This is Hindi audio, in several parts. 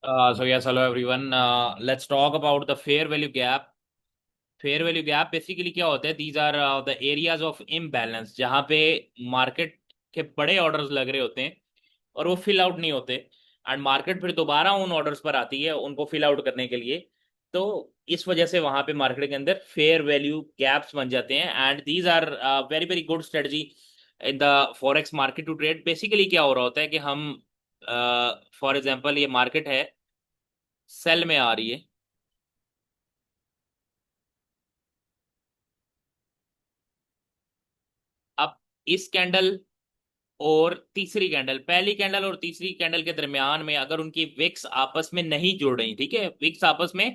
So yes, hello everyone. Let's talk about the fair value gap. Fair value gap basically क्या होता है? These are the areas of imbalance, जहाँ पे मार्केट के बड़े ऑर्डर्स लग रहे होते हैं और वो फिल आउट नहीं होते, एंड मार्केट फिर दोबारा उन ऑर्डर्स पर आती है उनको फिल आउट करने के लिए। तो इस वजह से वहां पे मार्केट के अंदर फेयर वैल्यू गैप्स बन जाते हैं, and these are very very good strategy in the forex market to trade. Basically क्या हो रहा होता है कि हम फॉर एग्जांपल ये मार्केट है, सेल में आ रही है। अब इस कैंडल और तीसरी कैंडल, पहली कैंडल और तीसरी कैंडल के दरमियान में अगर उनकी विक्स आपस में नहीं जुड़ रही, ठीक है, विक्स आपस में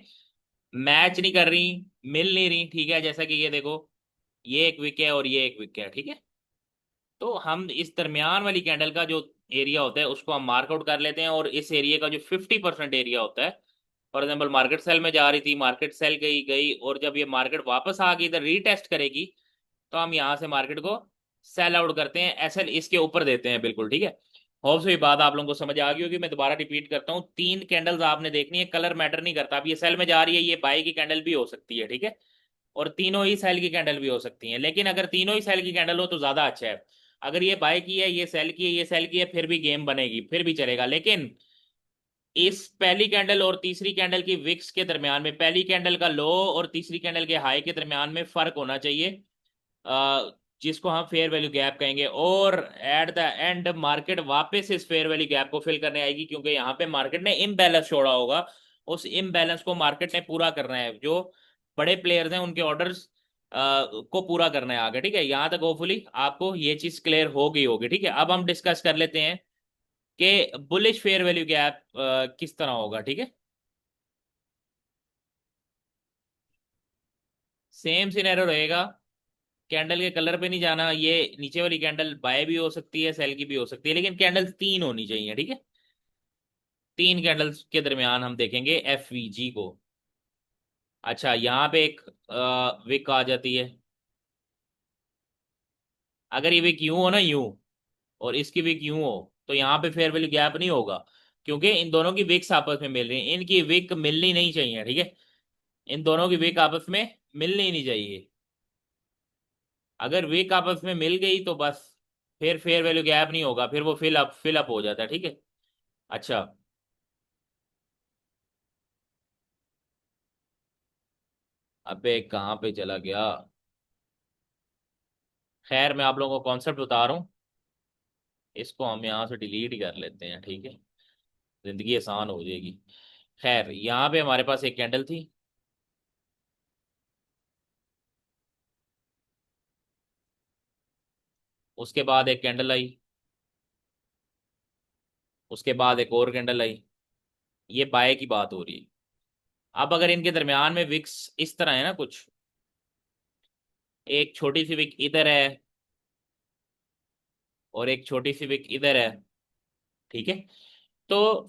मैच नहीं कर रही, मिल नहीं रही, ठीक है, जैसा कि ये देखो, ये एक विक है और ये एक विक है, ठीक है। तो हम इस दरमियान वाली कैंडल का जो एरिया होता है उसको हम मार्कआउट कर लेते हैं, और इस एरिया का जो 50% एरिया होता है, फॉर एग्जाम्पल मार्केट सेल में जा रही थी, मार्केट सेल गई गई, और जब ये मार्केट वापस आ गई इधर रीटेस्ट करेगी, तो हम यहाँ से मार्केट को सेल आउट करते हैं, एसएल इसके ऊपर देते हैं, बिल्कुल ठीक है। होप सो ये बात आप लोगों को समझ आ गई होगी। मैं दोबारा रिपीट करता हूँ, तीन कैंडल्स आपने देखनी है, कलर मैटर नहीं करता। अब ये सेल में जा रही है, ये बाई की कैंडल भी हो सकती है, ठीक है, और तीनों ही सेल की कैंडल भी हो सकती हैं, लेकिन अगर तीनों ही सेल की कैंडल हो तो ज्यादा अच्छा है। अगर ये बाई की है, ये सेल की है, ये सेल की है, फिर भी गेम बनेगी, फिर भी चलेगा, लेकिन इस पहली कैंडल और तीसरी कैंडल की विक्स के दरमियान में, पहली कैंडल का लो और तीसरी कैंडल के हाई के दरमियान में फर्क होना चाहिए, जिसको हम फेयर वैल्यू गैप कहेंगे। और एट द एंड मार्केट वापस इस फेयर वैल्यू गैप को फिल करने आएगी, क्योंकि यहाँ पे मार्केट ने इम्बैलेंस छोड़ा होगा, उस इम्बैलेंस को मार्केट ने पूरा करना है। जो बड़े प्लेयर्स हैं उनके ऑर्डर्स को पूरा करना है आगे, ठीक है। यहाँ तक होपफुली आपको ये चीज क्लियर हो गई होगी, ठीक है। अब हम डिस्कस कर लेते हैं कि बुलिश फेयर वैल्यू गैप किस तरह होगा, ठीक है। सेम सिनेरियो रहेगा, कैंडल के कलर पे नहीं जाना। ये नीचे वाली कैंडल बाय भी हो सकती है, सेल की भी हो सकती है, लेकिन कैंडल तीन होनी चाहिए, ठीक है। तीन कैंडल्स के दरमियान हम देखेंगे एफवीजी को। अच्छा, यहाँ पे एक विक आ जाती है। अगर ये विक यूं हो ना, यूं, और इसकी विक यूं हो, तो यहाँ पे फेयर वैल्यू गैप नहीं होगा, क्योंकि इन दोनों की विक्स आपस में मिल रही हैं। इनकी विक मिलनी नहीं चाहिए, ठीक है, इन दोनों की विक आपस में मिलनी ही नहीं चाहिए। अगर विक आपस में मिल गई तो बस, फिर फेयर वैल्यू गैप नहीं होगा, फिर वो फिल अप हो जाता है, ठीक है। अच्छा, अबे कहाँ पे चला गया? खैर, मैं आप लोगों को कॉन्सेप्ट बता रहा हूँ, इसको हम यहाँ से डिलीट ही कर लेते हैं, ठीक है, जिंदगी आसान हो जाएगी। खैर, यहाँ पे हमारे पास एक कैंडल थी, उसके बाद एक कैंडल आई, उसके बाद एक और कैंडल आई। ये बाय की बात हो रही है। अब अगर इनके दरमियान में विक्स इस तरह है ना कुछ, एक छोटी सी विक इधर है और एक छोटी सी विक इधर है, ठीक है, तो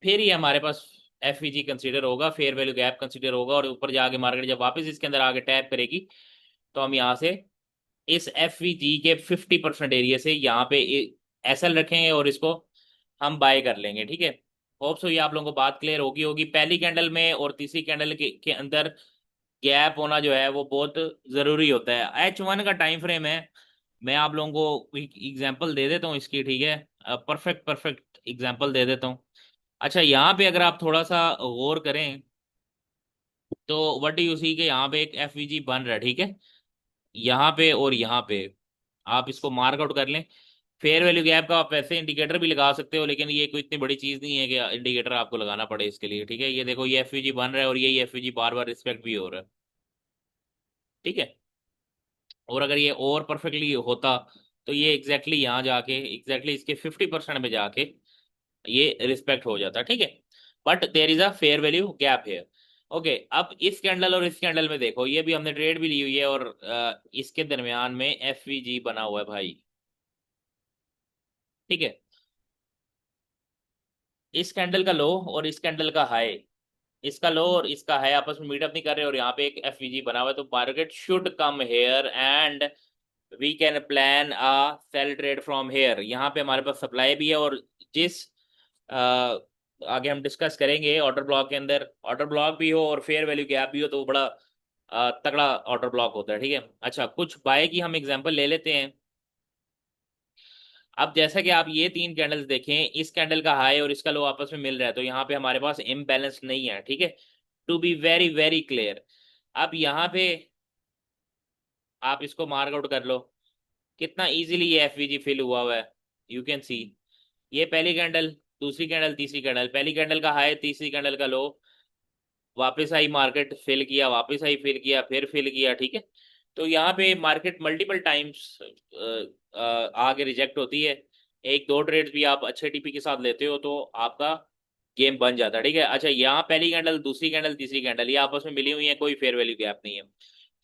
फिर ये हमारे पास एफईजी कंसीडर होगा, फेयर वैल्यू गैप कंसीडर होगा, और ऊपर जाके मार्केट जब वापस इसके अंदर आके टैप करेगी, तो हम यहाँ से इस एफवीजी के 50% एरिया से यहाँ पे एसएल रखेंगे और इसको हम बाय कर लेंगे, ठीक है। होप सो ये आप लोगों को बात क्लियर होगी होगी। पहली कैंडल में और तीसरी कैंडल के अंदर गैप होना जो है वो बहुत जरूरी होता है। H1 का टाइम फ्रेम है, मैं आप लोगों को एग्जांपल दे देता हूँ इसकी, ठीक है, परफेक्ट परफेक्ट एग्जांपल दे देता हूँ। अच्छा, यहाँ पे अगर आप थोड़ा सा गौर करें, तो व्हाट डू यू सी के यहाँ पे एक एफवीजी बन रहा है, ठीक है, यहाँ पे और यहाँ पे। आप इसको मार्क आउट कर लें। फेयर वैल्यू गैप का आप वैसे इंडिकेटर भी लगा सकते हो, लेकिन ये कोई इतनी बड़ी चीज नहीं है कि इंडिकेटर आपको लगाना पड़े इसके लिए, ठीक है। ये देखो, ये एफवीजी बन रहा है और ये एफवीजी बार बार रिस्पेक्ट भी हो रहा है, ठीक है। और अगर ये और परफेक्टली होता, तो ये एग्जैक्टली यहाँ जाके एग्जैक्टली इसके 50% में जाके ये रिस्पेक्ट हो जाता, ठीक है। But there is a fair value gap है। ओके, अब इस कैंडल और इस कैंडल में देखो, ये भी हमने ट्रेड भी ली हुई है, और इसके दरमियान में एफवीजी बना हुआ है भाई, ठीक है। इस कैंडल का लो और इस कैंडल का हाई, इसका लो और इसका हाई आपस में मीटअप नहीं कर रहे, और यहाँ पे एक एफवीजी बना हुआ है, तो market should come here and we can plan a sell trade from here. यहाँ पे हमारे पास सप्लाई भी है, और जिस आगे हम डिस्कस करेंगे। ऑर्डर ब्लॉक के अंदर ऑर्डर ब्लॉक भी हो और फेयर वैल्यू गैप भी हो तो वो बड़ा तगड़ा ऑर्डर ब्लॉक होता है, ठीक है। अच्छा, कुछ बाय की हम एग्जांपल ले लेते हैं। अब जैसा कि आप ये तीन कैंडल्स देखें, इस कैंडल का हाई और इसका लो आपस में मिल रहा है, तो यहाँ पे हमारे पास इम्बैलेंस नहीं है, ठीक है। To be very very clear, अब यहाँ पे आप इसको मार्क आउट कर लो, कितना इजीली ये एफवीजी फिल हुआ है। यू कैन सी, ये पहली कैंडल, दूसरी कैंडल, तीसरी कैंडल, पहली कैंडल का हाई, तीसरी कैंडल का लो, वापस आई मार्केट, फिल किया, वापस आई फिल किया, फिर फिल किया, ठीक है। तो यहाँ पे मार्केट मल्टीपल टाइम्स आगे रिजेक्ट होती है। एक दो ट्रेड्स भी आप अच्छे टीपी के साथ लेते हो तो आपका गेम बन जाता है, ठीक है। अच्छा, यहाँ पहली कैंडल, दूसरी कैंडल, तीसरी कैंडल ये आपस में मिली हुई है, कोई फेयर वैल्यू गैप नहीं है।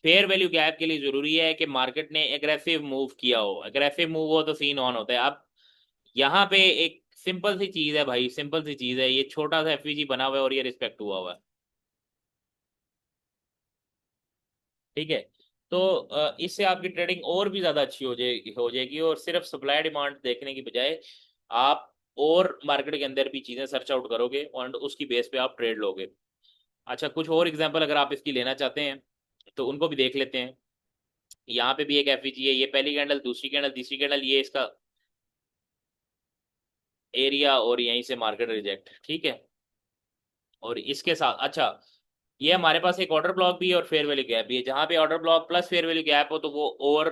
फेयर वैल्यू गैप के लिए जरूरी है कि मार्केट ने एग्रेसिव मूव किया हो, एग्रेसिव मूव हो तो सीन ऑन होता है। अब यहाँ पे एक सिंपल सी चीज है भाई, सिंपल सी चीज है, ये छोटा सा एफवीजी बना हुआ है और ये रिस्पेक्ट हुआ हुआ है, ठीक है। तो इससे आपकी ट्रेडिंग और भी ज्यादा अच्छी हो जाएगी और सिर्फ सप्लाई डिमांड देखने की बजाय आप और मार्केट के अंदर भी चीजें सर्च आउट करोगे और उसकी बेस पे आप ट्रेड लोगे। अच्छा, कुछ और एग्जांपल अगर आप इसकी लेना चाहते हैं तो उनको भी देख लेते हैं। यहाँ पे भी एक एफवीजी है, ये पहली कैंडल, दूसरी कैंडल, तीसरी कैंडल, ये इसका एरिया और यहीं से मार्केट रिजेक्ट, ठीक है। और इसके साथ अच्छा, ये हमारे पास एक ऑर्डर ब्लॉक भी है और फेयर वैल्यू गैप भी है। जहां पे order block plus fair value gap हो तो वो और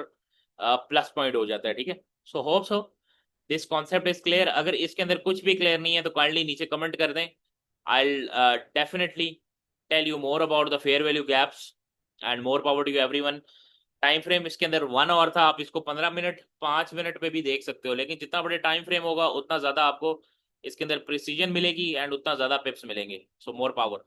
प्लस पॉइंट हो जाता है, ठीक है। So hope so this concept is clear. अगर इसके अंदर कुछ भी क्लियर नहीं है तो काइंडली नीचे कमेंट कर दें। I definitely tell you more about the fair value gaps and more power to you everyone. Time frame इसके अंदर 1 आवर था, आप इसको 15 मिनट, 5 मिनट पे भी देख सकते हो, लेकिन जितना बड़े टाइम फ्रेम होगा उतना ज्यादा आपको इसके अंदर प्रिसीजन मिलेगी एंड उतना ज्यादा पिप्स मिलेंगे। सो मोर पावर।